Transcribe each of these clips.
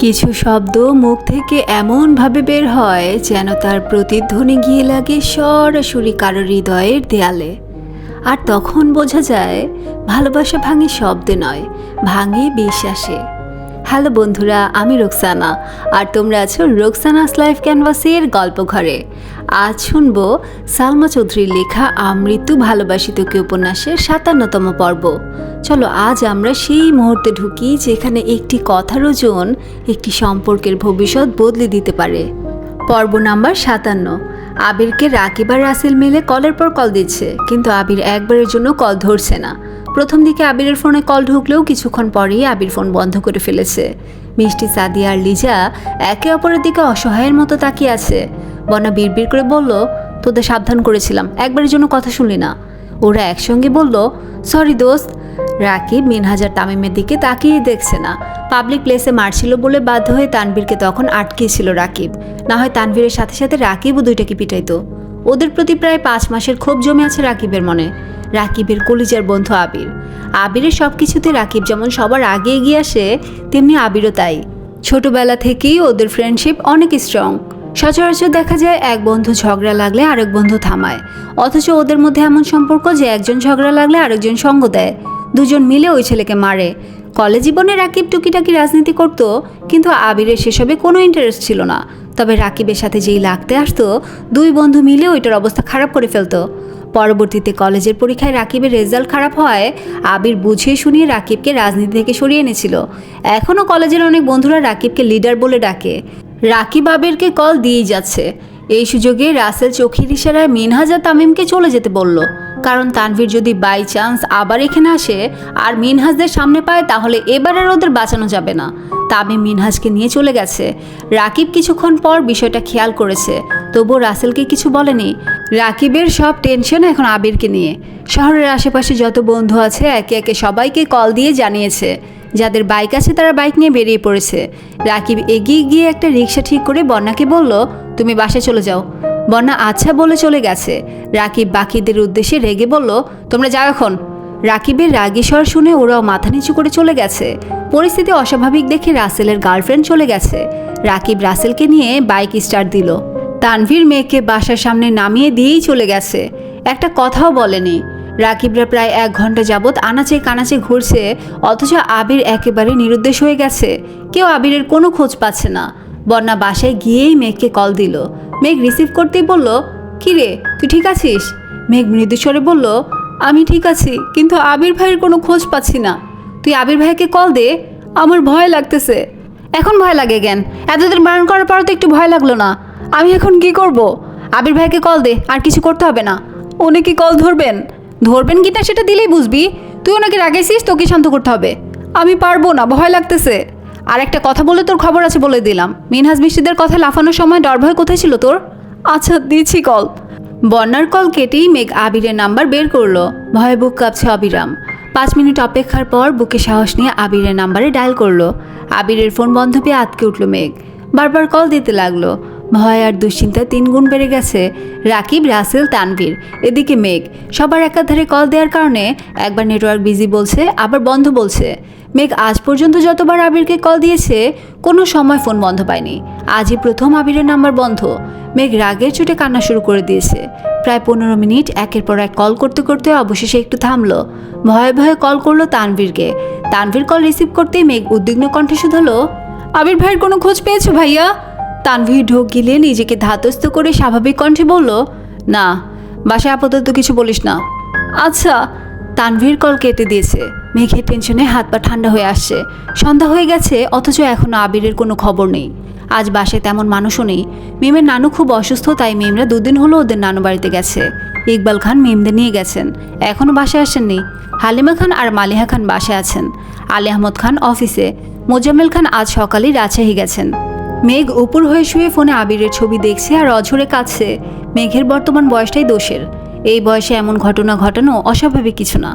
কিছু শব্দ মুখ থেকে এমনভাবে বের হয় যেন তার প্রতিধ্বনি গিয়ে লাগে সরাসরি কারো হৃদয়ের দেয়ালে। আর তখন বোঝা যায় ভালোবাসা ভাঙে শব্দে নয়, ভাঙে বিশ্বাসে। হ্যালো বন্ধুরা, আমি রোকসানা, আর তোমরা আছো রোকসানাস লাইফ ক্যানভাসের গল্প ঘরে। আজ শুনবো সালমা চৌধুরীর লেখা আমৃত্যু ভালোবাসি তোকে উপন্যাসের ৫৭তম পর্ব। চলো আজ আমরা সেই মুহূর্তে ঢুকি যেখানে একটি কথার ওজন একটি সম্পর্কের ভবিষ্যৎ বদলে দিতে পারে। পর্ব নাম্বার ৫৭। আবিরকে রাকিব আর রাসেল মিলে কলের পর কল দিচ্ছে, কিন্তু আবির একবারের জন্য কল ধরছে না। প্রথম দিকে আবিরের ফোনে কল ঢুকলেও কিছুক্ষণ পরেই আবির ফোন বন্ধ করে ফেলেছে। মিষ্টি, সাদিয়া আর লিজা একে অপরের দিকে অসহায়ের মতো তাকিয়ে আছে। বন্যা বিড়বিড় করে বলল, তোদের সাবধান করেছিলাম, একবারের জন্য কথা শুনলি না। ওরা একসঙ্গে বলল, সরি দোস্ত। রাকিব মিনহাজ আর তামিমের দিকে তাকিয়ে দেখছে না। পাবলিক প্লেসে মারছিল বলে বাধ্য হয়ে তানভীরকে তখন আটকেছিল রাকিব। না হয় তানভীরের সাথে সাথে রাকিবও দুইটাকে পিটাইতো। ওদের প্রতি প্রায় ৫ মাসের ক্ষোভ জমে আছে রাকিবের মনে। রাকিবের কলিজার বন্ধু আবির। আবিরের সব কিছুতে রাকিব যেমন সবার আগে এগিয়ে আসে, তেমনি আবিরও তাই। ছোটবেলা থেকেই ওদের ফ্রেন্ডশিপ অনেক স্ট্রং। সচরাচর দেখা যায় এক বন্ধু ঝগড়া লাগলে আরেক বন্ধু থামায়, অথচ ওদের মধ্যে এমন সম্পর্ক যে একজন ঝগড়া লাগলে আরেকজন সঙ্গ দেয়, দুজন মিলে ওই ছেলেকে মারে। কলেজ জীবনে রাকিব টুকিটাকি রাজনীতি করতো, কিন্তু আবিরের সেসবে কোনো ইন্টারেস্ট ছিল না। তবে রাকিবের সাথে যেই লাগতে আসতো, দুই বন্ধু মিলে ওইটার অবস্থা খারাপ করে ফেলতো। পরবর্তীতে কলেজের পরীক্ষায় রাকিবের রেজাল্ট খারাপ হয় আবির বুঝিয়ে শুনিয়ে রাকিবকে রাজনীতি থেকে সরিয়ে এনেছিল। এখনও কলেজের অনেক বন্ধুরা রাকিবকে লিডার বলে ডাকে। রাকিব আবিরকে কল দিয়েই যাচ্ছে। এই সুযোগে রাসেল চোখের ইশারায় মিনহাজ আর তামিমকে চলে যেতে বলল, কারণ তানভীর যদি বাই চান্স আবার এখানে আসে আর মিনহাজদের সামনে পায় তাহলে এবার আর ওদের বাঁচানো যাবে না। তামিম মিনহাজকে নিয়ে চলে গেছে। রাকিব কিছুক্ষণ পর বিষয়টা খেয়াল করেছে, তবুও রাসেলকে কিছু বলেনি। রাকিবের সব টেনশন এখন আবিরকে নিয়ে। শহরের আশেপাশে যত বন্ধু আছে একে একে সবাইকে কল দিয়ে জানিয়েছে। যাদের বাইক আছে তারা বাইক নিয়ে বেরিয়ে পড়েছে। রাকিব এগিয়ে গিয়ে একটা রিক্সা ঠিক করে বন্যাকে বলল, তুমি বাসায় চলে যাও। বন্যা আচ্ছা বলে চলে গেছে। রাকিব বাকিদের উদ্দেশ্যে রেগে বলল, তোমরা যাও এখন। রাকিবের রাগী স্বর শুনে ওরাও মাথা নিচু করে চলে গেছে। পরিস্থিতি অস্বাভাবিক দেখে রাসেলের গার্লফ্রেন্ড চলে গেছে। রাকিব রাসেলকে নিয়ে বাইক স্টার্ট দিল। তানভীর মেয়েকে বাসার সামনে নামিয়ে দিয়েই চলে গেছে, একটা কথাও বলেনি। রাকিবরা প্রায় ১ ঘন্টা যাবৎ আনাচে কানাচে ঘুরছে, অথচ আবির একেবারে নিরুদ্দেশ হয়ে গেছে। কেউ আবিরের কোনো খোঁজ পাচ্ছে না। বন্যা বাসায় গিয়েই মেঘকে কল দিল। মেঘ রিসিভ করতেই বলল, কী রে, তুই ঠিক আছিস? মেঘ মৃদুস্বরে বলল, আমি ঠিক আছি, কিন্তু আবির ভাইয়ের কোনো খোঁজ পাচ্ছি না। তুই আবির ভাইকে কল দে, আমার ভয় লাগতেছে। এখন ভয় লাগে কেন? এতদিন বারণ করার পর তো একটু ভয় লাগলো না? আমি এখন কি করব? আবির ভাইকে কল দে, আর কিছু করতে হবে না। উনি কি কল ধরবেন? ধরবেন কি না সেটা দিলেই বুঝবি। তুই ওনাকে রাগাইছিস, তোকে শান্ত করতে হবে। আমি পারবো না, ভয় লাগতেছে। আর একটা কথা বলে তোর খবর আছে বলে দিলাম, মিনহাজ মিষ্টিদের কথা লাফানোর সময় ডর ভয় কোথায় ছিল তোর? আচ্ছা দিচ্ছি কল। বন্যার কল কেটেই মেঘ আবিরের নাম্বার বের করলো। ভয়ে বুক কাঁপছে অবিরাম। ৫ মিনিট অপেক্ষার পর বুকে সাহস নিয়ে আবিরের নাম্বারে ডায়াল করলো। আবিরের ফোন বন্ধ পেয়ে আটকে উঠল মেঘ। বারবার কল দিতে লাগলো। ভয় আর দুশ্চিন্তায় ৩ গুণ বেড়ে গেছে। রাকিব, রাসেল, তানভীর, এদিকে মেঘ। সবার একাধারে কল দেওয়ার কারণে একবার নেটওয়ার্ক বিজি বলছে, আবার বন্ধ বলছে। মেঘ আজ পর্যন্ত যতবার আবিরকে কল দিয়েছে কোনো সময় ফোন বন্ধ পায়নি। আজই প্রথম আবিরের নাম্বার বন্ধ। মেঘ রাগের চোটে কান্না শুরু করে দিয়েছে। প্রায় ১৫ মিনিট একের পর এক কল করতে করতে অবশেষে একটু থামলো। ভয়ে ভয়ে কল করলো তানভীরকে। তানভীর কল রিসিভ করতেই মেঘ উদ্বিগ্ন কণ্ঠে শুধালো, আবির ভাইয়ের কোনো খোঁজ পেয়েছো ভাইয়া? তানভীর ঢোক গিলে নিজেকে ধাতস্থ করে স্বাভাবিক কণ্ঠে বলল, না, বাসায় আপাতত কিছু বলিস না। আচ্ছা। তানভীর কল কেটে দিয়েছে। মেঘের টেনশনে হাত পা ঠান্ডা হয়ে আসছে। সন্ধ্যা হয়ে গেছে, অথচ এখনও আবিরের কোনো খবর নেই। আজ বাসায় তেমন মানুষও নেই। মিমের নানু খুব অসুস্থ, তাই মিমরা 2 দিন হলো ওদের নানু বাড়িতে গেছে। ইকবাল খান মিমদের নিয়ে গেছেন, এখনও বাসায় আসেননি। হালিমা খান আর মালিহা খান বাসায় আছেন। আলী আহমদ খান অফিসে। মোজাম্মেল খান আজ সকালেই রাজশাহী গেছেন। মেঘ উপর হয়ে শুয়ে ফোনে আবিরের ছবি দেখছে আর অঝরে কাঁদছে। মেঘের বর্তমান বয়সটাই দোষের। এই বয়সে এমন ঘটনা ঘটানো অস্বাভাবিক কিছু না।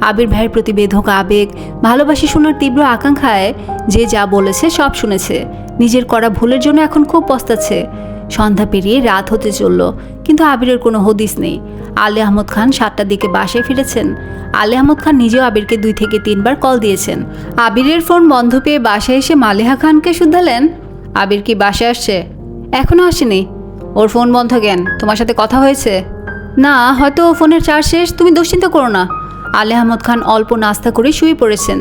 আবির ভাইয়ের প্রতি বেধক আবেগ, ভালোবাসি শোনার তীব্র আকাঙ্ক্ষায় যে যা বলেছে সব শুনেছে। নিজের করা ভুলের জন্য এখন খুব পস্তাচ্ছে। সন্ধ্যা পেরিয়ে রাত হতে চলল, কিন্তু আবিরের কোনো হদিস নেই। আলী আহমদ খান 7টার দিকে বাসায় ফিরেছেন। আলী আহমদ খান নিজেও আবিরকে 2 থেকে 3 বার কল দিয়েছেন। আবিরের ফোন বন্ধ পেয়ে বাসায় এসে মালিহা খানকে শুধালেন, আবির কি বাসায় আসছে? এখনও আসেনি। ওর ফোন বন্ধ কেন? তোমার সাথে কথা হয়েছে? না, হয়তো ফোনের চার্জ শেষ। তুমি দুশ্চিন্তা করো না। আলী আহমদ খান অল্প নাস্তা করে শুয়ে পড়েছেন।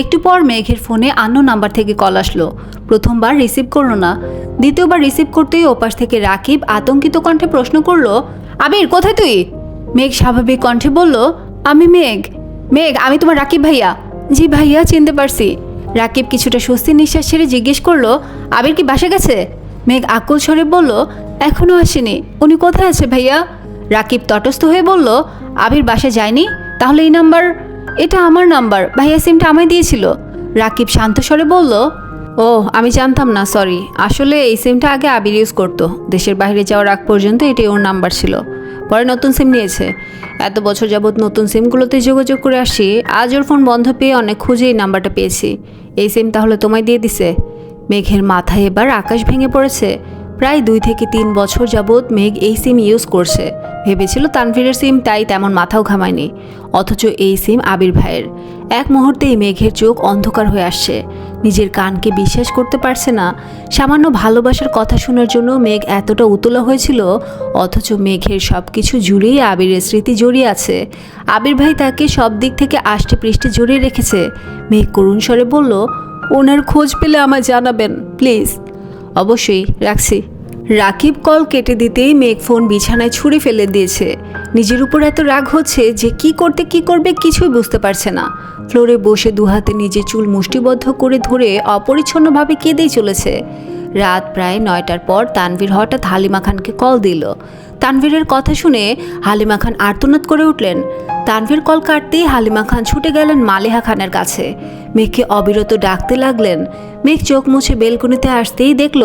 একটু পর মেঘের ফোনে আননোন নাম্বার থেকে কল আসলো। প্রথমবার রিসিভ করলো না, দ্বিতীয়বার রিসিভ করতেই ওপাশ থেকে রাকিব আতঙ্কিত কণ্ঠে প্রশ্ন করলো, আবির কোথায় তুই? মেঘ স্বাভাবিক কণ্ঠে বলল, আমি মেঘ। মেঘ, আমি তোমার রাকিব ভাইয়া। জি ভাইয়া, চিনতে পারছি। রাকিব কিছুটা স্বস্তির নিঃশ্বাস ছেড়ে জিজ্ঞেস করলো, আবির কি বাসা গেছে? মেঘ আকুল স্বরে বলল, এখনও আসেনি। উনি কোথায় আছে ভাইয়া? রাকিব তটস্থ হয়ে বলল, আবির বাসায় যায়নি? তাহলে এই নাম্বার? এটা আমার নাম্বার, ভাইয়া সিমটা আমায় দিয়েছিল। রাকিব শান্ত স্বরে বলল, ও আমি জানতাম না, সরি। আসলে এই সিমটা আগে আবির ইউজ করতো। দেশের বাইরে যাওয়ার আগ পর্যন্ত এটাই ওর নাম্বার ছিল, পরে নতুন সিম নিয়েছে। এত বছর যাবৎ নতুন সিমগুলোতে যোগাযোগ করে আসি, আজ ওর ফোন বন্ধ পেয়ে অনেক খুঁজে এই নাম্বারটা পেয়েছি। এই সিম তাহলে তোমায় দিয়ে দিছে? মেঘের মাথায় এবার আকাশ ভেঙে পড়েছে। প্রায় 2 থেকে 3 বছর যাবৎ মেঘ এই সিম ইউজ করছে। ভেবেছিল তানভীরের সিম, তাই তেমন মাথাও ঘামায়নি। অথচ এই সিম আবির ভাইয়ের। এক মুহূর্তেই মেঘের চোখ অন্ধকার হয়ে আসছে। নিজের কানকে বিশ্বাস করতে পারছে না। সামান্য ভালোবাসার কথা শোনার জন্য মেঘ এতটা উতলা হয়েছিল, অথচ মেঘের সব কিছু জুড়েই আবিরের স্মৃতি জড়িয়ে আছে। আবির ভাই তাকে সব দিক থেকে আষ্টে পৃষ্ঠে জড়িয়ে রেখেছে। মেঘ করুণ স্বরে বলল, ওনার খোঁজ পেলে আমায় জানাবেন প্লিজ। অবশ্যই, রাখছি। রাকিব কল কেটে দিতেই মেঘ ফোন বিছানায় ছুঁড়ে ফেলে দিয়েছে। নিজের উপর এত রাগ হচ্ছে যে কি করবে কিছুই বুঝতে পারছে না। ফ্লোরে বসে 2 হাতে নিজের চুল মুষ্টিবদ্ধ করে ধরে অপরিচ্ছন্নভাবে কেঁদেই চলেছে। রাত প্রায় 9টার পর তানভীর হঠাৎ হালিমা খানকে কল দিল। তানভীরের কথা শুনে হালিমা খান আর্তনাদ করে উঠলেন। তানভীর কল কাটতেই হালিমা খান ছুটে গেলেন মালিহা খানের কাছে। মেঘকে অবিরত ডাকতে লাগলেন। মেঘ চোখ মুছে বেলকনিতে আসতেই দেখল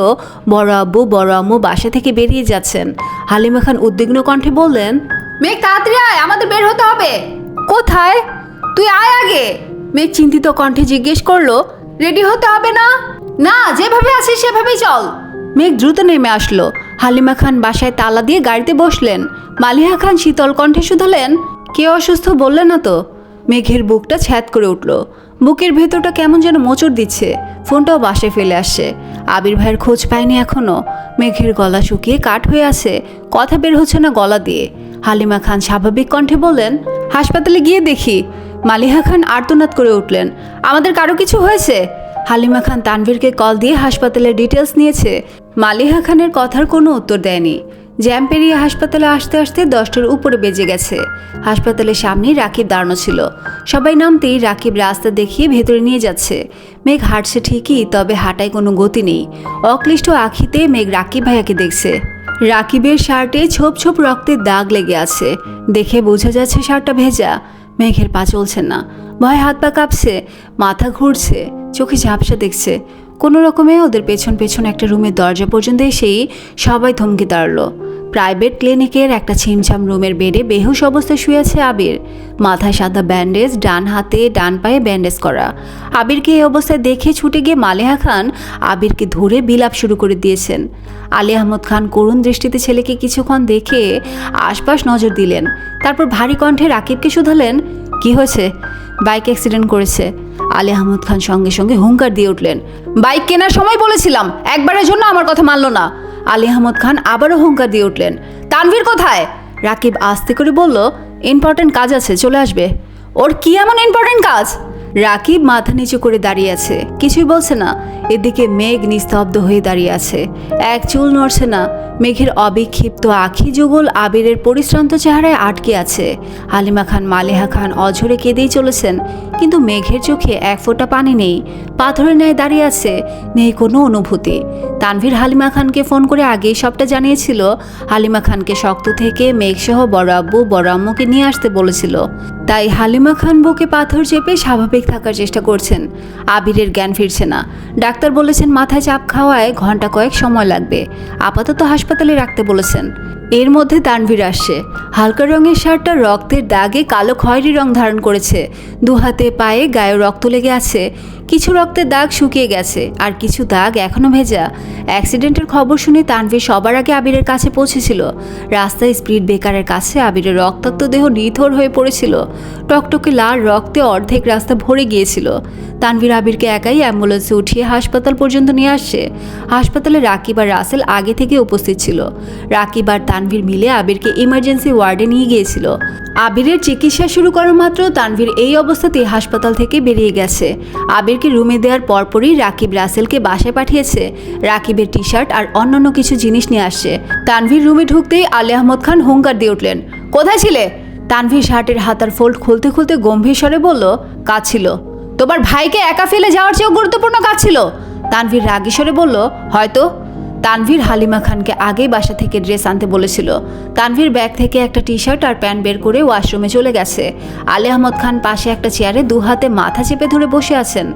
বড় আম্মু বাসা থেকে বেরিয়ে যাচ্ছেন। হালিমা খান উদ্বিগ্ন কণ্ঠে বললেন, মেঘ তাড়াতাড়ি আয়, আমাদের বের হতে হবে। কোথায়? তুই আয় আগে। মেঘ চিন্তিত কণ্ঠে জিজ্ঞেস করলো, রেডি হতে হবে না? না, যেভাবে আছিস সেভাবেই চল। মেঘ দ্রুত নেমে আসলো। হালিমা খান বাসায় তালা দিয়ে গাড়িতে বসলেন। মালিহা খান শীতল কণ্ঠে শুধালেন, কে অসুস্থ বললে না তো? মেঘের বুকটা ছ্যাদ করে উঠল। বুকের ভেতরটা কেমন যেন মোচড় দিচ্ছে। ফোনটাও বাসায় ফেলে আসছে। আবির ভাইয়ের খোঁজ পায়নি এখনো। মেঘের গলা শুকিয়ে কাঠ হয়ে আছে, কথা বের হচ্ছে না গলা দিয়ে। হালিমা খান স্বাভাবিক কণ্ঠে বললেন, হাসপাতালে গিয়ে দেখি। মালিহা খান আর্তনাদ করে উঠলেন, আমাদের কারো কিছু হয়েছে? হালিমা খান তানভীরকে কল দিয়ে হাসপাতালের ডিটেলস নিয়েছে। মালিহা খানের কথার কোনো উত্তর দেয়নি। জ্যাম পেরিয়ে হাসপাতালে আসতে আসতে 10টার উপরে বেজে গেছে। হাসপাতালের সামনেই রাকিব দাঁড়ানো ছিল। সবাই নামতেই রাকিব রাস্তা দেখিয়ে ভেতরে নিয়ে যাচ্ছে। মেঘ হাঁটছে ঠিকই, তবে হাঁটায় কোনো গতি নেই। অক্লিষ্ট আখিতে মেঘ রাকিব ভাইয়াকে দেখছে। রাকিবের শার্টে ছোপ ছোপ রক্তের দাগ লেগে আছে। দেখে বোঝা যাচ্ছে শার্টটা ভেজা। মেঘের পা চলছে না, ভয়ে হাত পা কাঁপছে, মাথা ঘুরছে, চোখে ঝাপসা দেখছে। কোনো রকমে ওদের পেছন পেছন একটা রুমের দরজা পর্যন্ত এসেই সবাই থমকে দাঁড়ালো। প্রাইভেট ক্লিনিকের একটা ছিমছাম রুমের বেডে বেহুশ অবস্থায় শুয়ে আছে আবির। মাথায় সাদা ব্যান্ডেজ, ডান হাতে ডান পায়ে ব্যান্ডেজ করা। আবিরকে এই অবস্থায় দেখে ছুটে গিয়ে মালিহা খান আবিরকে ধরে বিলাপ শুরু করে দিয়েছেন। আলী আহমদ খান করুণ দৃষ্টিতে ছেলেকে কিছুক্ষণ দেখে আশপাশ নজর দিলেন। তারপর ভারী কণ্ঠে রাকিবকে শুধালেন, কি হয়েছে? বাইক অ্যাক্সিডেন্ট করেছে। আলী আহমদ খান সঙ্গে সঙ্গে হুঙ্কার দিয়ে উঠলেন, বাইক কেনার সময় বলেছিলাম, একবারের জন্য আমার কথা মানল না। আলী আহমদ খান আবারও হুঙ্কার দিয়ে উঠলেন, তানভীর কোথায়? রাকিব আস্তে করে বলল, ইম্পর্টেন্ট কাজ আছে, চলে আসবে। ওর কি এমন ইম্পর্টেন্ট কাজ? রাকিব মাথা নিচু করে দাঁড়িয়ে আছে, কিছুই বলছে না। এদিকে মেঘ নিস্তব্ধ হয়ে দাঁড়িয়ে আছে, এক চুল নড়ছে না। মেঘের অবিক্ষিপ্ত আখি যুগল আবিরের পরিশ্রান্ত চেহারায় আটকে আছে। হালিমা খান মালিহা খান অঝরে কেঁদেই চলেছেন, কিন্তু মেঘের চোখে এক ফোঁটা পানি নেই। পাথরের ন্যায় দাঁড়িয়ে আছে, নেই কোনো অনুভূতি। তানভীর হালিমা খানকে ফোন করে আগেই সবটা জানিয়েছিল। হালিমা খানকে শক্ত থেকে মেঘসহ বড় আব্বু বড় আম্মুকে নিয়ে আসতে বলেছিল। তাই হালিমা খান বুকে পাথর চেপে স্বাভাবিক থাকার চেষ্টা করছেন। আবিরের জ্ঞান ফিরছে না। ডাক্তার বলেছেন মাথায় চাপ খাওয়ায় ঘন্টা কয়েক সময় লাগবে। আপাতত হাসপাতালে রাখতে বলেছেন। এর মধ্যে তানভীর আসছে। হালকা রঙের শার্টটা রক্তের দাগে কালো খয়েরি রং ধারণ করেছে। 2 হাতে পায়ে গায়ে রক্ত লেগে আছে। কিছু রক্তের দাগ শুকিয়ে গেছে আর কিছু দাগ এখনও ভেজা। অ্যাক্সিডেন্টের খবর শুনে তানভীর সবার আগে আবিরের কাছে পৌঁছেছিল। রাস্তায় স্পিড ব্রেকারের কাছে আবিরের রক্তাক্ত দেহ নিথর হয়ে পড়েছিল। টকটকে লাল রক্তে অর্ধেক রাস্তা ভরে গিয়েছিল। তানভীর আবিরকে একাই অ্যাম্বুলেন্সে উঠিয়ে হাসপাতাল পর্যন্ত নিয়ে আসছে। হাসপাতালে রাকিব আর রাসেল আগে থেকে উপস্থিত ছিল। রাকিব আর তানভীর মিলে আবিরকে ইমার্জেন্সি ওয়ার্ডে নিয়ে গিয়েছিল। আবিরের চিকিৎসা শুরু করার মাত্র তানভীর এই অবস্থাতেই হাসপাতাল থেকে বেরিয়ে গেছে। আবিরকে রুমে দেওয়ার পরপরই রাকিব রাসেলকে বাসায় পাঠিয়েছে। রাকিবের টি শার্ট আর অন্যান্য কিছু জিনিস নিয়ে আসছে। তানভীর রুমে ঢুকতেই আলী আহমদ খান হুঙ্কার দিয়ে উঠলেন, কোথায় ছিলে? তানভীর শার্টের হাতার ফোল্ড খুলতে খুলতে গম্ভীর স্বরে বলল, কাজ ছিল। তোমার ভাইকে একা ফেলে যাওয়ার চেয়েও গুরুত্বপূর্ণ কাজ ছিল। তানভীর রাগী স্বরে বলল, হয়তো। তানভীর হালিমা খানকে আগেই বাসা থেকে ড্রেস আনতে বলেছিল। তানভীর ব্যাগ থেকে একটা টি শার্ট আর প্যান্ট বের করে ওয়াশরুমে চলে গেছে। আলী আহমদ খান পাশে একটা চেয়ারে দু হাতে মাথা চেপে ধরে বসে আছেন।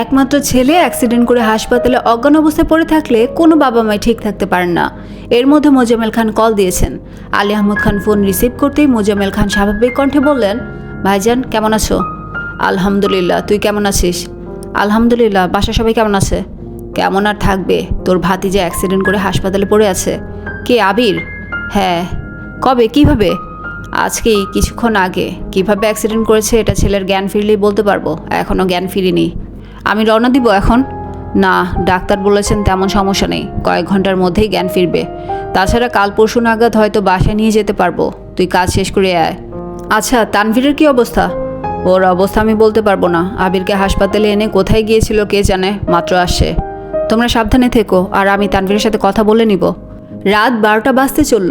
একমাত্র ছেলে অ্যাক্সিডেন্ট করে হাসপাতালে অজ্ঞান অবস্থায় পড়ে থাকলে কোনো বাবা মাই ঠিক থাকতে পারেন না। এর মধ্যে মোজাম্মেল খান কল দিয়েছেন। আলী আহমদ খান ফোন রিসিভ করতেই মোজাম্মেল খান স্বাভাবিক কণ্ঠে বললেন, ভাইজান কেমন আছো? আলহামদুলিল্লাহ, তুই কেমন আছিস? আলহামদুলিল্লাহ, বাসা সবাই কেমন আছে? কেমন আর থাকবে, তোর ভাতিজা অ্যাক্সিডেন্ট করে হাসপাতালে পড়ে আছে। কে, আবির? হ্যাঁ। কবে, কিভাবে? আজকেই, কিছুক্ষণ আগে। কিভাবে অ্যাক্সিডেন্ট করেছে এটা ছেলের জ্ঞান ফিরলেই বলতে পারবো, এখনও জ্ঞান ফিরিনি। আমি রওনা দিব এখন? না, ডাক্তার বলেছেন তেমন সমস্যা নেই, কয়েক ঘন্টার মধ্যেই জ্ঞান ফিরবে। তাছাড়া কাল পরশু নাগাদ হয়তো বাসায় নিয়ে যেতে পারবো, তুই কাজ শেষ করে আয়। আচ্ছা, তানভীরের কি অবস্থা? ওর অবস্থা আমি বলতে পারবো না। আবিরকে হাসপাতালে এনে কোথায় গিয়েছিল কে জানে, মাত্র আসছে। তোমরা সাবধানে থেকো, আর আমি তানভীরের সাথে কথা বলে নিব। রাত 12টা বাজতে চলল।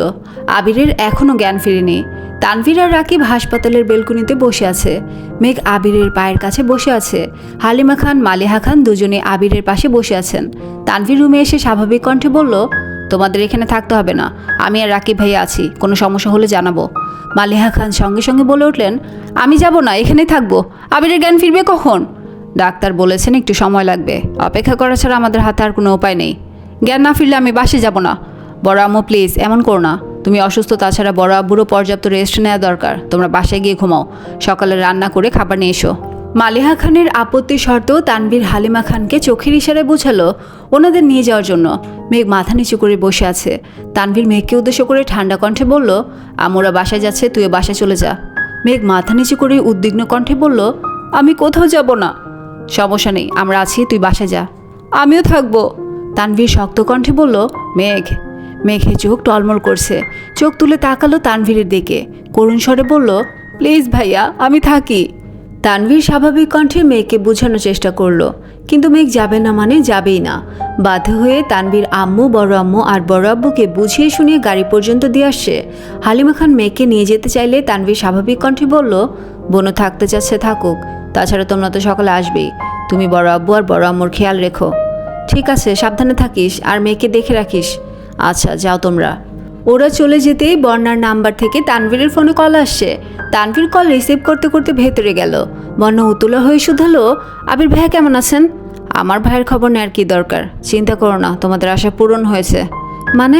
আবিরের এখনও জ্ঞান ফিরেনি। তানভীর আর রাকিব হাসপাতালের বেলকনিতে বসে আছে। মেঘ আবিরের পায়ের কাছে বসে আছে। হালিমা খান, মালিহা খান দুজনে আবিরের পাশে বসে আছেন। তানভীর রুমে এসে স্বাভাবিক কণ্ঠে বলল, তোমাদের এখানে থাকতে হবে না, আমি আর রাকিব ভাইয়া আছি, কোনো সমস্যা হলে জানাবো। মালিহা খান সঙ্গে সঙ্গে বলে উঠলেন, আমি যাব না, এখানেই থাকবো। আবিরের জ্ঞান ফিরবে কখন? ডাক্তার বলেছেন একটু সময় লাগবে, অপেক্ষা করা ছাড়া আমাদের হাতে আর কোনো উপায় নেই। জ্ঞান না ফিরলে আমি বাসে যাব না। বড় আম্মু প্লিজ এমন করো না, তুমি অসুস্থ, তাছাড়া বড় আব্বুরও পর্যাপ্ত রেস্ট নেওয়া দরকার। তোমরা বাসায় গিয়ে ঘুমাও, সকালে রান্না করে খাবার নিয়ে এসো। মালিহা খানের আপত্তি সত্ত্বেও তানভীর হালিমা খানকে চোখের ইশারায় বোঝালো ওনাদের নিয়ে যাওয়ার জন্য। মেঘ মাথা নিচু করে বসে আছে। তানভীর মেঘকে উদ্দেশ্য করে ঠান্ডা কণ্ঠে বলল, আমরা বাসায় যাচ্ছে, তুইও বাসায় চলে যা। মেঘ মাথা নিচু করে উদ্বিগ্ন কণ্ঠে বলল, আমি কোথাও যাব না। সমস্যা নেই, আমরা আছি, তুই বাসায় যা। আমিও থাকবো। তানভীর শক্ত কণ্ঠে বলল, মেঘ। মেঘে চোখ টলমল করছে। চোখ তুলে তাকালো তানভীরের দিকে, করুণ স্বরে বলল, প্লিজ ভাইয়া, আমি থাকি। তানভীর স্বাভাবিক কণ্ঠে মেঘকে বোঝানোর চেষ্টা করলো, কিন্তু মেঘ যাবে না মানে যাবেই না। বাধ্য হয়ে তানভীর আম্মু, বড় আম্মু আর বড় আব্বুকে বুঝিয়ে শুনিয়ে গাড়ি পর্যন্ত দিয়ে আসছে। হালিমা খান মেঘকে নিয়ে যেতে চাইলে তানভীর স্বাভাবিক কণ্ঠে বলল, বোনও থাকতে চাচ্ছে থাকুক, তাছাড়া তোমরা তো সকালে আসবেই। তুমি বড় আব্বু আর বড় আম্মুর খেয়াল রেখো। ঠিক আছে, সাবধানে থাকিস আর মেয়েকে দেখে রাখিস। আচ্ছা, যাও তোমরা। ওরা চলে যেতেই বর্ণার নাম্বার থেকে তানভীরের ফোনে কল আসছে। তানভীর কল রিসিভ করতে করতে ভেতরে গেল। বর্ণা উতলা হয়ে শুধালো, আবির ভাইয়া কেমন আছেন? আমার ভাইয়ের খবর নেওয়ার কি দরকার? চিন্তা করো না, তোমাদের আশা পূরণ হয়েছে। মানে?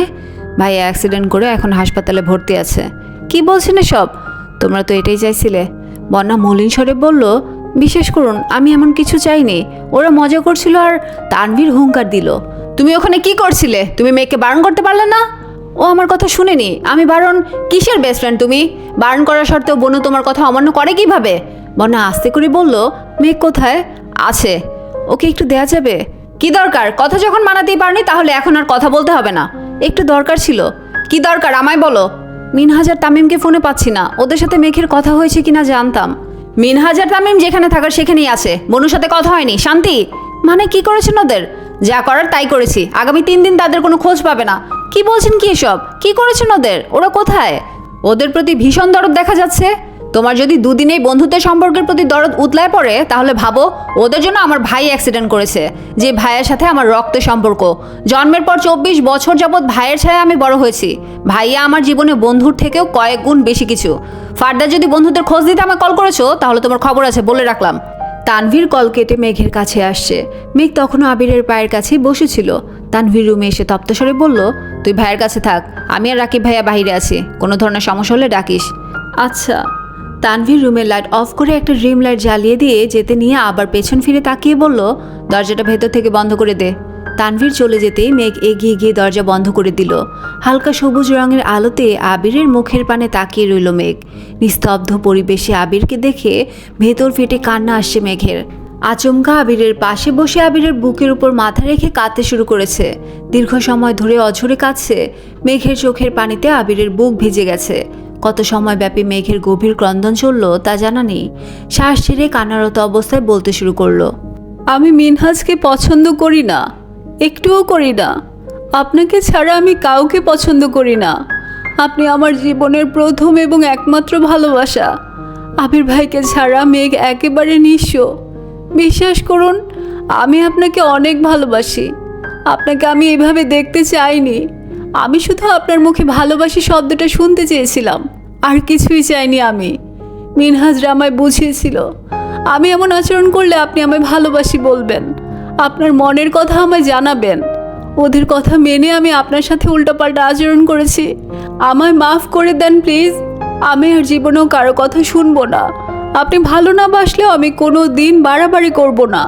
ভাইয়া অ্যাক্সিডেন্ট করে এখন হাসপাতালে ভর্তি আছে। কি বলছেন এসব? তোমরা তো এটাই চাইছিলে। বর্ণা মলিন স্বরে বলল, বিশ্বাস করুন, আমি এমন কিছু চাইনি। ওরা মজা করছিল। আর তানভীর হুঙ্কার দিল, তুমি ওখানে কি করছিলে? তুমি মেয়েকে বারণ করতে পারলে না? ও আমার কথা শুনেনি। আমি বারণ? কিসের বেস্ট ফ্রেন্ড তুমি? বারণ করা সত্ত্বেও বোনু তোমার কথা অমান্য করে কিভাবে? বর্ণা আস্তে করে বলল, মেয়ে কোথায় আছে? ওকে একটু দেয়া যাবে? কি দরকার? কথা যখন মানাতেই পারনি তাহলে এখন আর কথা বলতে হবে না। একটু দরকার ছিল। কি দরকার আমায় বলো। মিনহাজার তামিমকে ফোনে পাচ্ছি না। ওদের সাথে মেঘের কথা হয়েছে কিনা জানতাম। মিনহাজার তামিম যেখানে থাকার সেখানেই আছে, বনুর সাথে কথা হয়নি। শান্তি? মানে কি করেছেন ওদের? যা করার তাই করেছি। আগামী 3 দিন তাদের কোনো খোঁজ পাবে না। কি বলছেন কি এসব? কি করেছেন ওদের? ওরা কোথায়? ওদের প্রতি ভীষণ দরদ দেখা যাচ্ছে। তোমার যদি দুদিনেই বন্ধুত্বের সম্পর্কের প্রতি দরদ উতলায় পড়ে তাহলে ভাবো, ওদের জন্য আমার ভাই অ্যাক্সিডেন্ট করেছে, যে ভাইয়ের সাথে আমার রক্তের সম্পর্ক। জন্মের পর 24 বছর যাবৎ ভাইয়ের ছায়ায় আমি বড় হয়েছি। ভাইয়া আমার জীবনে বন্ধুর থেকেও কয়েক গুণ বেশি কিছু। ফার্দার যদি বন্ধুদের খোঁজ দিতে আমায় কল করেছো তাহলে তোমার খবর আছে, বলে রাখলাম। তানভীর কল কেটে মেঘের কাছে আসছে। মেঘ তখনও আবিরের পায়ের কাছেই বসেছিল। তানভীর রুমে এসে তপ্তস্বরে বলল, তুই ভাইয়ের কাছে থাক, আমি আর রাকিব ভাইয়া বাহিরে আছি, কোনো ধরনের সমস্যা হলে ডাকিস। আচ্ছা। তানভীর রুমের লাইট অফ করে একটা ড্রিম লাইট জ্বালিয়ে দিয়ে যেতে নিয়ে আবার পেছন ফিরে তাকিয়ে বলল, দরজাটা ভেতর থেকে বন্ধ করে দে। তানভীর চলে যেতেই মেঘ এগিয়ে গিয়ে দরজা বন্ধ করে দিল। হালকা সবুজ রঙের আলোতে আবিরের মুখের পানে তাকিয়ে রইল মেঘ। নিস্তব্ধ পরিবেশে আবিরকে দেখে ভেতর ফেটে কান্না আসছে মেঘের। আচমকা আবিরের পাশে বসে আবিরের বুকের উপর মাথা রেখে কাঁদতে শুরু করেছে। দীর্ঘ সময় ধরে অঝরে কাঁদছে। মেঘের চোখের পানিতে আবিরের বুক ভিজে গেছে। কত সময় ব্যাপী মেঘের গভীর ক্রন্দন চলল তা জানা নেই। শ্বাস ছেড়ে কান্নারত অবস্থায় বলতে শুরু করলো, আমি মিনহাজকে পছন্দ করি না, একটুও করি না। আপনাকে ছাড়া আমি কাউকে পছন্দ করি না। আপনি আমার জীবনের প্রথম এবং একমাত্র ভালোবাসা। আবির ভাইকে ছাড়া মেঘ একেবারে নিঃস্ব। বিশ্বাস করুন, আমি আপনাকে অনেক ভালোবাসি। আপনাকে আমি এভাবে দেখতে চাইনি। আমি শুধু আপনার মুখে ভালোবাসি শব্দটা শুনতে চেয়েছিলাম, আর কিছুই চাইনি আমি। মিনহাজরা আমায় বুঝিয়েছিল আমি এমন আচরণ করলে আপনি আমায় ভালোবাসি বলবেন, আপনার মনের কথা আমায় জানাবেন। ওদের কথা মেনে আমি আপনার সাথে উল্টোপাল্টা আচরণ করেছি। আমায় মাফ করে দেন প্লিজ। আমি আর জীবনেও কারো কথা শুনবো না। আপনি ভালো না বাসলেও আমি কোনো দিন বাড়াবাড়ি করব না।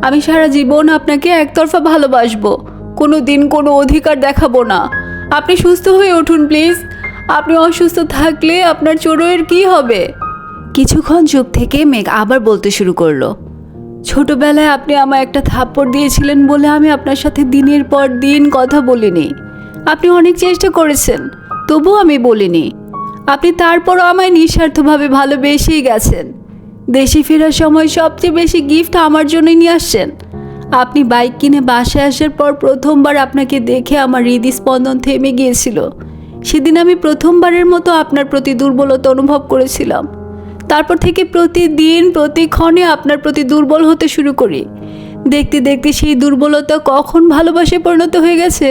আমি সারা জীবন আপনাকে একতরফা ভালোবাসবো, কোনো দিন কোনো অধিকার দেখাবো না। আপনি সুস্থ হয়ে উঠুন প্লিজ। আপনি অসুস্থ থাকলে আপনার চোরের কি হবে? কিছুক্ষণ চুপ থেকে মেঘ আবার বলতে শুরু করলো, ছোটবেলায় আপনি আমায় একটা থাপ্পড় দিয়েছিলেন বলে আমি আপনার সাথে দিনের পর দিন কথা বলিনি। আপনি অনেক চেষ্টা করেছেন, তবুও আমি বলিনি। আপনি তারপরও আমায় নিঃস্বার্থভাবে ভালোবেসেই গেছেন। দেশে ফেরার সময় সবচেয়ে বেশি গিফট আমার জন্যই নিয়ে আসছেন। আপনি বাইক কিনে বাসায় আসার পর প্রথমবার আপনাকে দেখে আমার হৃদস্পন্দন থেমে গিয়েছিল। সেদিন আমি প্রথমবারের মতো আপনার প্রতি দুর্বলতা অনুভব করেছিলাম। তারপর থেকে প্রতিদিন প্রতিক্ষণে আপনার প্রতি দুর্বল হতে শুরু করি। দেখতে দেখতে সেই দুর্বলতা কখন ভালোবাসায় পরিণত হয়ে গেছে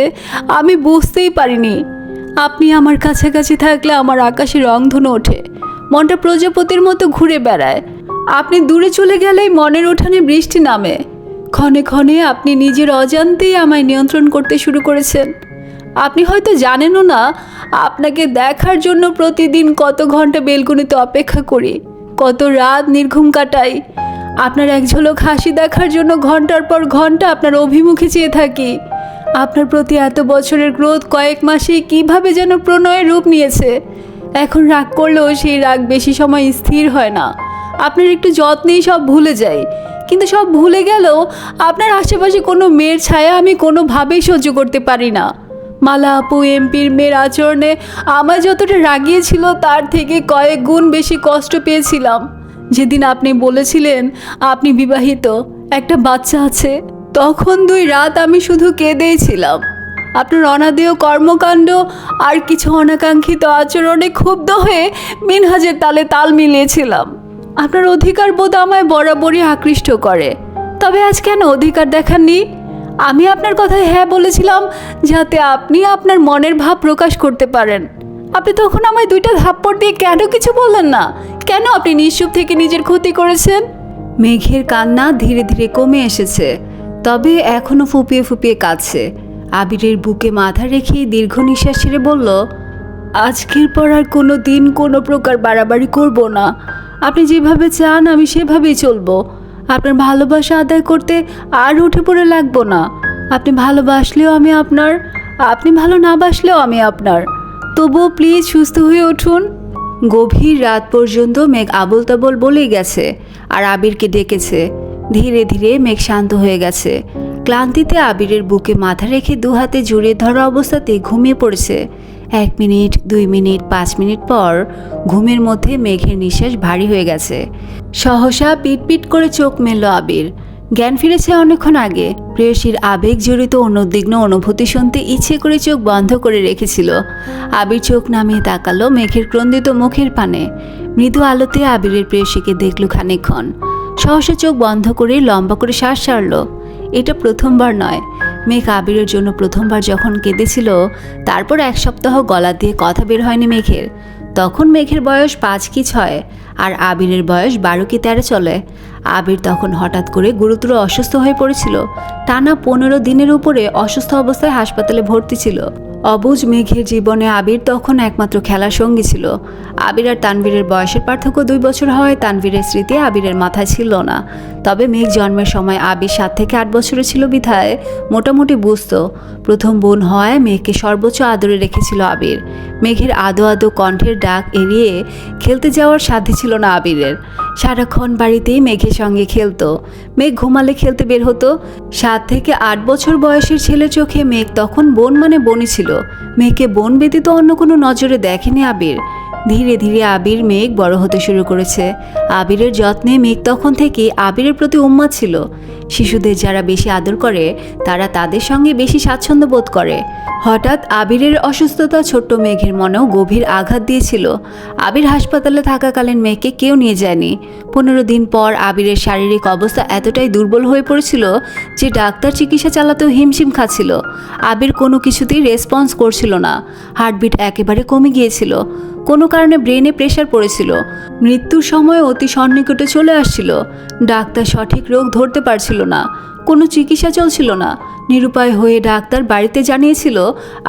আমি বুঝতেই পারিনি। আপনি আমার কাছাকাছি থাকলে আমার আকাশে রংধনু ওঠে, মনটা প্রজাপতির মতো ঘুরে বেড়ায়। আপনি দূরে চলে গেলেই মনের উঠানে বৃষ্টি নামে। ক্ষণে ক্ষণে আপনি নিজের অজান্তেই আমায় নিয়ন্ত্রণ করতে শুরু করেছেন। আপনি হয়তো জানেনও না, আপনাকে দেখার জন্য প্রতিদিন কত ঘন্টা বেলকনিতে অপেক্ষা করি, কত রাত নির্ঘুম কাটাই। আপনার এক ঝলক হাসি দেখার জন্য ঘন্টার পর ঘন্টা আপনার অভিমুখে চেয়ে থাকি। আপনার প্রতি এত বছরের ক্রোধ কয়েক মাসেই কিভাবে যেন প্রণয়ের রূপ নিয়েছে। এখন রাগ করলেও সেই রাগ বেশি সময় স্থির হয় না। আপনার একটু যত্নেই সব ভুলে যাই। কিন্তু সব ভুলে গেলেও আপনার আশেপাশে কোনো মেয়ের ছায়া আমি কোনোভাবেই সহ্য করতে পারি না। মালা আপু এমপির মেয়ের আচরণে আমার যতটা রাগিয়েছিল তার থেকে কয়েক গুণ বেশি কষ্ট পেয়েছিলাম যেদিন আপনি বলেছিলেন আপনি বিবাহিত, একটা বাচ্চা আছে। তখন 2 রাত আমি শুধু কেঁদেই ছিলাম। আপনার অনাদেয় কর্মকাণ্ড আর কিছু অনাকাঙ্ক্ষিত আচরণে ক্ষুব্ধ হয়ে মিনহাজের তালে তাল মিলিয়েছিলাম। আপনার অধিকার বোধ আমায় বরাবরই আকৃষ্ট করে। তবে আজ কেন অধিকার দেখাননি? আমি আপনার কথায় হ্যাঁ বলেছিলাম যাতে আপনি আপনার মনের ভাব প্রকাশ করতে পারেন। আপনি তখন আমায় 2টা থাপ্পড় দিয়ে কেন কিছু বললেন না? কেন আপনি নিশ্চুপ থেকে নিজের ক্ষতি করেছেন? মেঘের কান্না ধীরে ধীরে কমে এসেছে, তবে এখনও ফুপিয়ে ফুপিয়ে কাঁদছে। আবিরের বুকে মাথা রেখে দীর্ঘ নিঃশ্বাস ছেড়ে বলল, আজকের পর আর কোনো দিন কোনো প্রকার বাড়াবাড়ি করব না। আপনি যেভাবে চান আমি সেভাবেই চলবো। আপনার ভালোবাসা আদায় করতে আর উঠে পড়ে লাগবো না। আপনি ভালোবাসলেও আমি আপনার, আপনি ভালো না বাসলেও আমি আপনার। তবুও প্লিজ সুস্থ হয়ে উঠুন। গভীর রাত পর্যন্ত মেঘ আবোল তাবোল বলেই গেছে আর আবিরকে ডেকেছে। ধীরে ধীরে মেঘ শান্ত হয়ে গেছে। ক্লান্তিতে আবিরের বুকে মাথা রেখে 2 হাতে জড়িয়ে ধরা অবস্থাতে ঘুমিয়ে পড়েছে। 1 মিনিট, 2 মিনিট, 5 মিনিট পর ঘুমের মধ্যে মেঘের নিঃশ্বাস ভারী হয়ে গেছে। সহসা পিটপিট করে চোখ মেলল আবির। জ্ঞান ফিরেছে অনেকক্ষণ আগে। প্রেয়সীর আবেগ জড়িত অনুদ্বিগ্ন অনুভূতি শুনতে ইচ্ছে করে চোখ বন্ধ করে রেখেছিল। আবির চোখ নামিয়ে তাকালো মেঘের ক্রন্দিত মুখের পানে। মৃদু আলোতে আবিরের প্রেয়সীকে দেখল খানিকক্ষণ। সহসা চোখ বন্ধ করে লম্বা করে শ্বাস ছাড়ল। এটা প্রথমবার নয়। মেঘ আবিরের জন্য প্রথমবার যখন কেঁদেছিল তারপর 1 সপ্তাহ গলা দিয়ে কথা বের হয়নি মেঘের। তখন মেঘের বয়স 5 কি 6 আর আবিরের বয়স 12 কি 13 চলে। আবির তখন হঠাৎ করে গুরুতর অসুস্থ হয়ে পড়েছিল। টানা 15 দিনের উপরে অসুস্থ অবস্থায় হাসপাতালে ভর্তি ছিল। অবুঝ মেঘের জীবনে আবির তখন একমাত্র খেলার সঙ্গী ছিল। আবির আর তানভীরের বয়সের পার্থক্য 2 বছর হয়। তানভীরের স্মৃতি আবিরের মাথায় ছিল না। তবে মেঘ জন্মের সময় আবির 7 থেকে 8 বছরের ছিল বিধায় মোটামুটি বুঝত। প্রথম বোন হয় মেঘকে সর্বোচ্চ আদরে রেখেছিল আবির। মেঘের আদো আদো কণ্ঠের ডাক এড়িয়ে খেলতে যাওয়ার সাধ্য ছিল না আবিরের। সারাক্ষণ বাড়িতেই মেঘের সঙ্গে খেলতো। মেঘ ঘুমালে খেলতে বের হতো। 7 থেকে 8 বছর বয়সের ছেলে চোখে মেঘ তখন বোন মানে বোনই ছিল। মেঘকে বোন ব্যতীত অন্য কোনো নজরে দেখেনি আবির। ধীরে ধীরে আবির মেঘ বড় হতে শুরু করেছে। আবিরের যত্নে মেঘ তখন থেকে আবিরের প্রতি উন্মাদ ছিল। শিশুদের যারা বেশি আদর করে তারা তাদের সঙ্গে বেশি স্বাচ্ছন্দ্য বোধ করে। হঠাৎ আবিরের অসুস্থতা ছোট্ট মেঘের মনেও গভীর আঘাত দিয়েছিল। আবির হাসপাতালে থাকাকালীন মেঘকে কেউ নিয়ে যায়নি। 15 দিন পর আবিরের শারীরিক অবস্থা এতটাই দুর্বল হয়ে পড়েছিল যে ডাক্তার চিকিৎসা চালাতেও হিমশিম খাচ্ছিল। আবির কোনো কিছুতেই রেসপন্স করছিল না। হার্টবিট একেবারে কমে গিয়েছিল। কোনো কারণে ব্রেনে প্রেশার পড়েছিল। মৃত্যুর সময় অতি সন্নিকটে চলে আসছিল। ডাক্তার সঠিক রোগ ধরতে পারছিল না। কোনো চিকিৎসা চলছিল না। নিরুপায় হয়ে ডাক্তার বাড়িতে জানিয়েছিল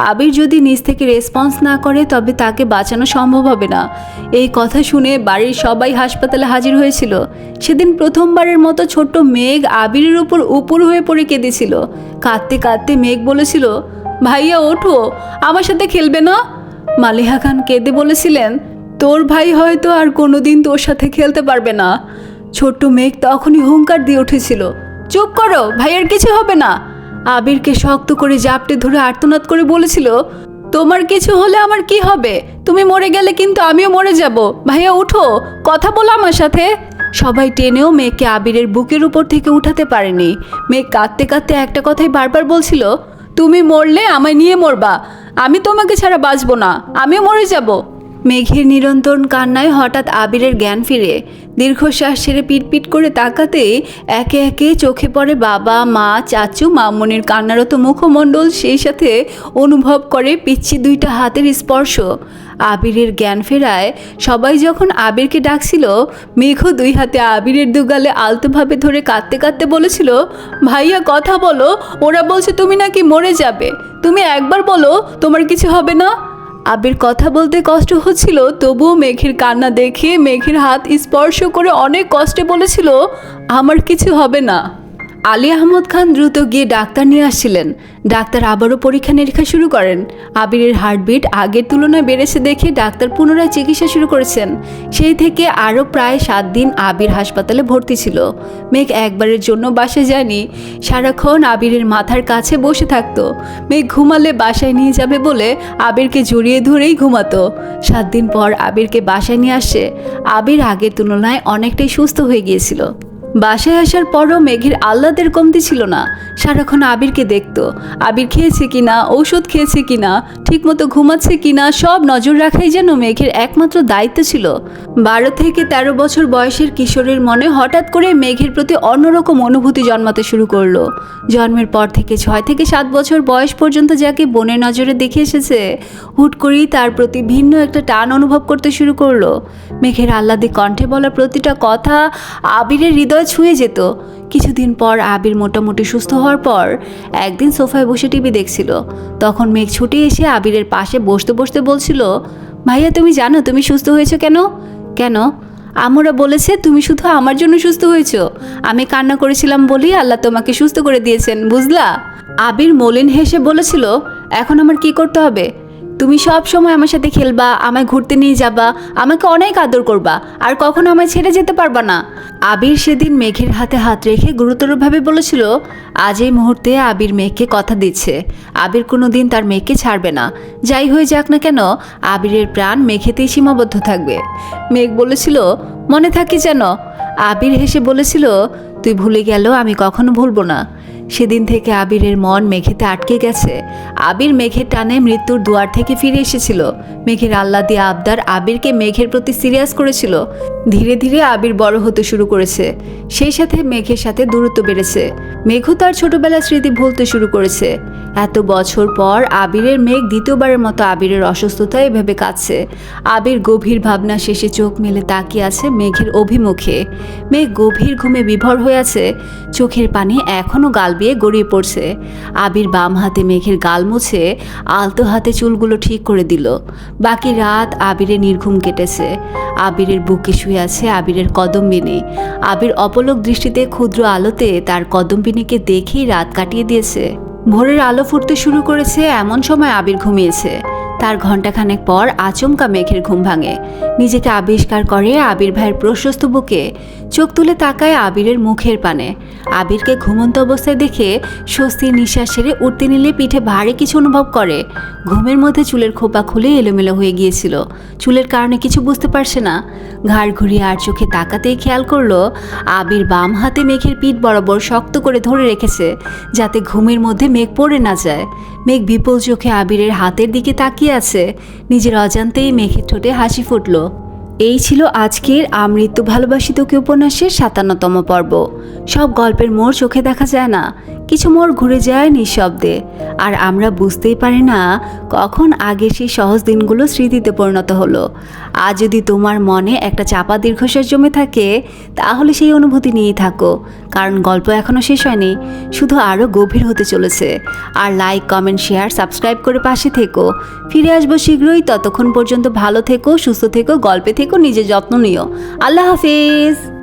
আবির যদি নিজ থেকে রেসপন্স না করে তবে তাকে বাঁচানো সম্ভব হবে না। এই কথা শুনে বাড়ির সবাই হাসপাতালে হাজির হয়েছিল। সেদিন প্রথমবারের মতো ছোট্ট মেঘ আবিরের উপর উপুর হয়ে পড়ে কেঁদেছিল। কাঁদতে কাঁদতে মেঘ বলেছিল, ভাইয়া ওঠো, আমার সাথে খেলবে না? মালিহা খান কেঁদে বলেছিলেন, তোর ভাই হয়তো আর কোনোদিন তোর সাথে খেলতে পারবে না। ছোট্ট মেঘ তখনই হুঙ্কার দিয়ে উঠেছিল, চুপ করো, ভাইয়ের কিছু হবে না। আবিরকে শক্ত করে জাপটে ধরে আর্তনাদ করে বলেছিল, তোমার কিছু হলে আমার কি হবে? তুমি মরে গেলে কিন্তু আমিও মরে যাব। ভাইয়া উঠো, কথা বলো আমার সাথে। সবাই টেনেও মেঘকে আবিরের বুকের উপর থেকে উঠাতে পারেনি। মেঘ কাঁদতে কাঁদতে একটা কথাই বারবার বলছিল, তুমি মরলে আমায় নিয়ে মরবা, আমি তোমাকে ছাড়া বাঁচব না, আমিও মরে যাব। মেঘের নিরন্তর কান্নায় হঠাৎ আবিরের জ্ঞান ফিরে। দীর্ঘশ্বাস ছেড়ে পিটপিট করে তাকাতেই একে একে চোখে পড়ে বাবা, মা, চাচু, মামুনির কান্নারত মুখমণ্ডল, সেই সাথে অনুভব করে পিচ্ছি 2টা হাতের স্পর্শ। আবিরের জ্ঞান ফেরায় সবাই যখন আবিরকে ডাকছিল, মেঘও 2 হাতে আবিরের দুগালে আলতোভাবে ধরে কাঁদতে কাঁদতে বলেছিল, ভাইয়া কথা বলো, ওরা বলছে তুমি নাকি মরে যাবে, তুমি একবার বলো তোমার কিছু হবে না। আবির কথা বলতে কষ্ট হচ্ছিল, তবুও মেঘের কান্না দেখে মেঘের হাত স্পর্শ করে অনেক কষ্টে বলেছিল, আমার কিছু হবে না। আলী আহমদ খান দ্রুত গিয়ে ডাক্তার নিয়ে আসছিলেন। ডাক্তার আবারও পরীক্ষা নিরীক্ষা শুরু করেন। আবিরের হার্টবিট আগের তুলনায় বেড়েছে দেখে ডাক্তার পুনরায় চিকিৎসা শুরু করেছেন। সেই থেকে আরও প্রায় 7 দিন আবির হাসপাতালে ভর্তি ছিল। মেঘ একবারের জন্য বাসায় যায়নি। সারাক্ষণ আবিরের মাথার কাছে বসে থাকতো। মেঘ ঘুমালে বাসায় নিয়ে যাবে বলে আবিরকে জড়িয়ে ধরেই ঘুমাতো। 7 দিন পর আবিরকে বাসায় নিয়ে আসে। আবির আগের তুলনায় অনেকটাই সুস্থ হয়ে গিয়েছিল। বাসায় আসার পরও মেঘের আহ্লাদের কমতি ছিল না। সারাক্ষণ আবিরকে দেখতো। আবির খেয়েছে কিনা, ঔষধ খেয়েছে কিনা, ঠিকমতো ঘুমাচ্ছে কিনা, সব নজর রাখাই যেন মেঘের একমাত্র দায়িত্ব ছিল। 12 থেকে 13 বছর বয়সের কিশোরের মনে হঠাৎ করে মেঘের প্রতি অন্যরকম অনুভূতি জন্মাতে শুরু করলো। জন্মের পর থেকে 6 থেকে 7 বছর বয়স পর্যন্ত যাকে বোনের নজরে দেখে এসেছে, হুট করেই তার প্রতি ভিন্ন একটা টান অনুভব করতে শুরু করলো। মেঘের আহ্লাদে কণ্ঠে বলা প্রতিটা কথা আবিরের হৃদয় ছুঁয়ে যেত। কিছুদিন পর আবির মোটামুটি সুস্থ হওয়ার পর একদিন সোফায় বসে টিভি দেখছিল। তখন মেঘ ছুটে এসে আবিরের পাশে বসতে বসতে বলছিল, ভাইয়া তুমি জানো তুমি সুস্থ হয়েছো কেন? কেন? আমরা বলেছে তুমি শুধু আমার জন্য সুস্থ হয়েছো। আমি কান্না করেছিলাম বলেই আল্লাহ তোমাকে সুস্থ করে দিয়েছেন, বুঝলা? আবির মলিন হেসে বলেছিল, এখন আমার কি করতে হবে? তুমি সব সময় আমার সাথে খেলবা, আমায় ঘুরতে নিয়ে যাবা, আমাকে অনেক আদর করবা, আর কখনো আমায় ছেড়ে যেতে পারবা না। আবির সেদিন মেঘের হাতে হাত রেখে গুরুতরভাবে বলেছিল, আজ এই মুহূর্তে আবির মেঘকে কথা দিচ্ছে, আবির কোনো দিন তার মেঘকে ছাড়বে না। যাই হয়ে যাক না কেন, আবিরের প্রাণ মেঘেতেই সীমাবদ্ধ থাকবে। মেঘ বলেছিল, মনে থাকে যেন। আবির হেসে বলেছিল, তুই ভুলে গেলেও আমি কখনো ভুলবো না। সেদিন থেকে আবিরের মন মেঘেতে আটকে গেছে। আবির মেঘের টানে মৃত্যুর দুয়ার থেকে ফিরে এসেছিল। মেঘের আহ্লাদী আবদার আবিরকে মেঘের প্রতি সিরিয়াস করেছিল। ধীরে ধীরে আবির বড় হতে শুরু করেছে। সেই সাথে মেঘের সাথে দূরত্ব বেড়েছে। মেঘও তার ছোটবেলার স্মৃতি ভুলতে শুরু করেছে। এত বছর পর আবিরের মেঘ দ্বিতীয়বারের মতো আবিরের অসুস্থতায় এভাবে কাঁদছে। আবির গভীর ভাবনা শেষে চোখ মেলে তাকিয়ে আছে মেঘের অভিমুখে। মেঘ গভীর ঘুমে বিভোর হয়ে আছে। চোখের পানি এখনো গাল বেয়ে গড়িয়ে পড়ছে। আবির বাম হাতে মেঘের গাল মুছে আলতো হাতে চুলগুলো ঠিক করে দিল। বাকি রাত আবিরের নির্ঘুম কেটেছে। আবিরের বুকে শুয়ে আছে আবিরের কদম্বিনী। আবির অপলক দৃষ্টিতে ক্ষুদ্র আলোতে তার কদম্বিনীকে দেখেই রাত কাটিয়ে দিয়েছে। ভোরের আলো ফুটতে শুরু করেছে, এমন সময় আবির ঘুমিয়েছে। তার ঘণ্টাখানেক পর আচমকা মেঘের ঘুম ভাঙে। নিজেকে আবিষ্কার করে আবির ভাইয়ের প্রশস্ত বুকে। চোখ তুলে তাকায় আবিরের মুখের পানে। আবিরকে ঘুমন্ত অবস্থায় দেখে স্বস্তির নিঃশ্বাস ছেড়ে উঠতে নিলে পিঠে ভারী কিছু অনুভব করে। ঘুমের মধ্যে চুলের খোপা খুলে এলোমেলো হয়ে গিয়েছিল। চুলের কারণে কিছু বুঝতে পারছে না। ঘাড় ঘুরিয়ে আর চোখে তাকাতেই খেয়াল করলো আবির বাম হাতে মেঘের পিঠ বরাবর শক্ত করে ধরে রেখেছে, যাতে ঘুমের মধ্যে মেঘ পড়ে না যায়। মেঘ বিপুল চোখে আবিরের হাতের দিকে তাকিয়ে আছে। নিজের অজান্তেই মেঘের ঠোঁটে হাসি ফুটল। এই ছিল আজকের আমৃত্যু ভালোবাসি তোকে উপন্যাসের 57তম পর্ব। সব গল্পের মোড় চোখে দেখা যায় না, কিছু মোড় ঘুরে যায় নিঃশব্দে। আর আমরা বুঝতেই পারি না কখন আগে সেই সহজ দিনগুলো স্মৃতিতে পরিণত হলো। আজ যদি তোমার মনে একটা চাপা দীর্ঘশ্বাস জমে থাকে, তাহলে সেই অনুভূতি নিয়েই থাকো, কারণ গল্প এখনও শেষ হয়নি, শুধু আরও গভীর হতে চলেছে। আর লাইক, কমেন্ট, শেয়ার, সাবস্ক্রাইব করে পাশে থেকো। ফিরে আসবো শীঘ্রই। ততক্ষণ পর্যন্ত ভালো থেকো, সুস্থ থেকো, গল্পে থেকো, নিজের যত্ন নিও। আল্লাহ হাফেজ।